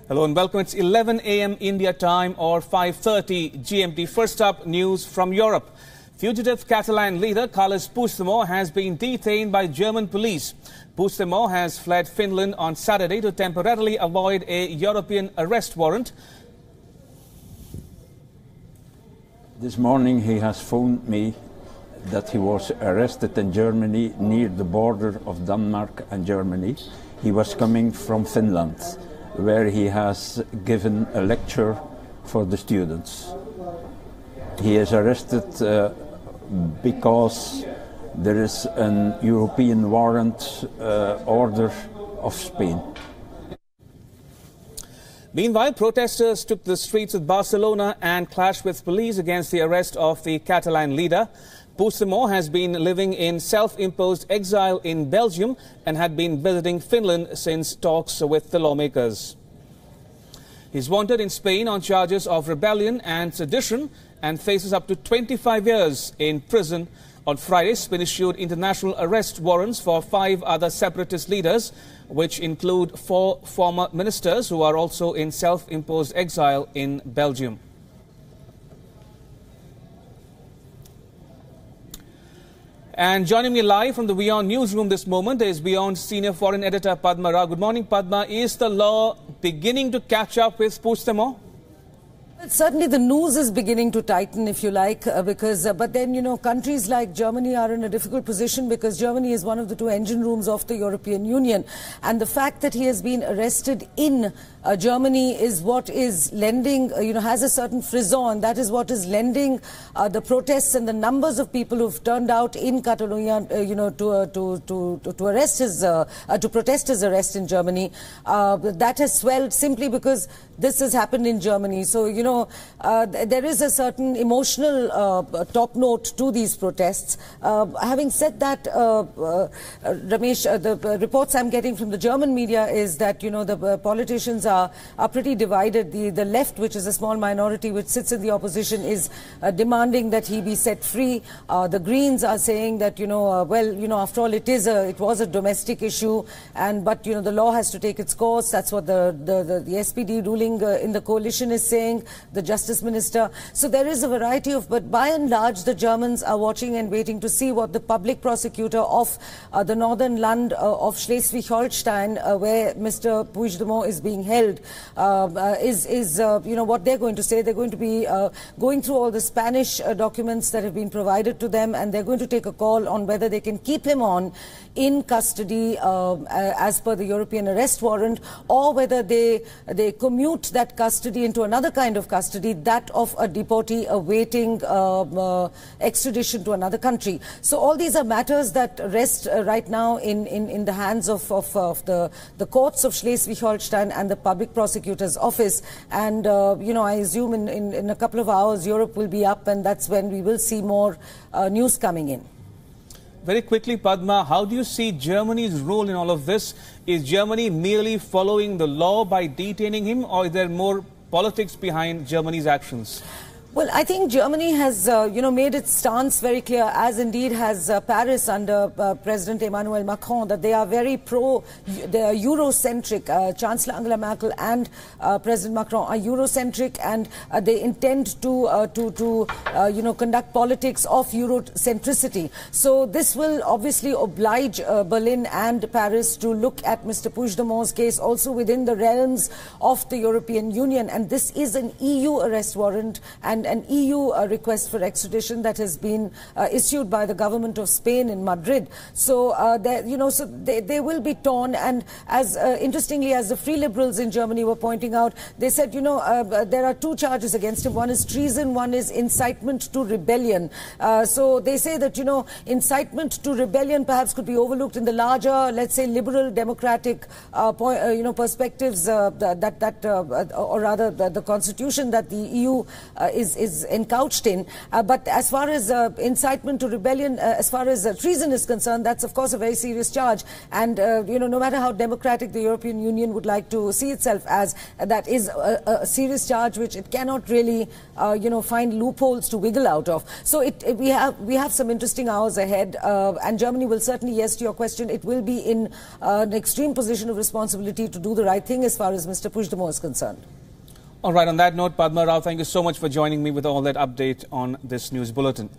Hello and welcome. It's 11 a.m. India time or 5:30 GMT. First up, news from Europe. Fugitive Catalan leader Carles Puigdemont has been detained by German police. Puigdemont has fled Finland on Saturday to temporarily avoid a European arrest warrant. This morning he has phoned me that he was arrested in Germany near the border of Denmark and Germany. He was coming from Finland, where he has given a lecture for the students. He is arrested because there is an European warrant order of Spain. Meanwhile, protesters took the streets of Barcelona and clashed with police against the arrest of the Catalan leader. Puigdemont has been living in self-imposed exile in Belgium and had been visiting Finland since talks with the lawmakers. He's wanted in Spain on charges of rebellion and sedition and faces up to 25 years in prison. On Friday, Spain issued international arrest warrants for 5 other separatist leaders, which include 4 former ministers who are also in self-imposed exile in Belgium. And joining me live from the WION newsroom this moment is WION senior foreign editor Padma Rao. Good morning, Padma. Is the law beginning to catch up with Puigdemont? Well, certainly the news is beginning to tighten, if you like, but then, you know, countries like Germany are in a difficult position because Germany is one of the 2 engine rooms of the European Union. And the fact that he has been arrested in Germany is what is lending, has a certain frisson. That is what is lending the protests and the numbers of people who've turned out in Catalonia, to arrest his, to protest his arrest in Germany. That has swelled simply because this has happened in Germany. So, there is a certain emotional top note to these protests. Having said that, Ramesh, the reports I'm getting from the German media is that, the politicians are pretty divided. The left, which is a small minority which sits in the opposition, is demanding that he be set free. The Greens are saying that, after all, it was a domestic issue, but the law has to take its course. That's what the SPD ruling in the coalition is saying, the Justice Minister. So there is a variety of, but by and large, the Germans are watching and waiting to see what the public prosecutor of the northern land of Schleswig-Holstein, where Mr. Puigdemont is being held, what they're going to say. They're going to be going through all the Spanish documents that have been provided to them, and they're going to take a call on whether they can keep him on in custody as per the European arrest warrant, or whether they commute that custody into another kind of custody, that of a deportee awaiting extradition to another country. So all these are matters that rest right now in the hands of the courts of Schleswig-Holstein and the public prosecutor's office. And, I assume in a couple of hours Europe will be up, and that's when we will see more news coming in. Very quickly, Padma, how do you see Germany's role in all of this? Is Germany merely following the law by detaining him, or is there more politics behind Germany's actions? Well, I think Germany has, made its stance very clear, as indeed has Paris under President Emmanuel Macron, that they are very they are Eurocentric. Chancellor Angela Merkel and President Macron are Eurocentric, and they intend to conduct politics of Eurocentricity. So this will obviously oblige Berlin and Paris to look at Mr. Puigdemont's case also within the realms of the European Union. And this is an EU arrest warrant and an EU request for extradition that has been issued by the government of Spain in Madrid. So, they will be torn. And as interestingly, as the Free Liberals in Germany were pointing out, they said, there are 2 charges against him. One is treason, one is incitement to rebellion. So they say that, incitement to rebellion perhaps could be overlooked in the larger, let's say, liberal democratic perspectives or rather the constitution that the EU is is encouched in. But as far as incitement to rebellion, as far as treason is concerned, that's of course a very serious charge. And no matter how democratic the European Union would like to see itself as, that is a serious charge which it cannot really find loopholes to wiggle out of. So we have some interesting hours ahead, and Germany will certainly, yes, to your question, it will be in an extreme position of responsibility to do the right thing as far as Mr. Puigdemont is concerned. All right, on that note, Padma Rao, thank you so much for joining me with all that update on this news bulletin.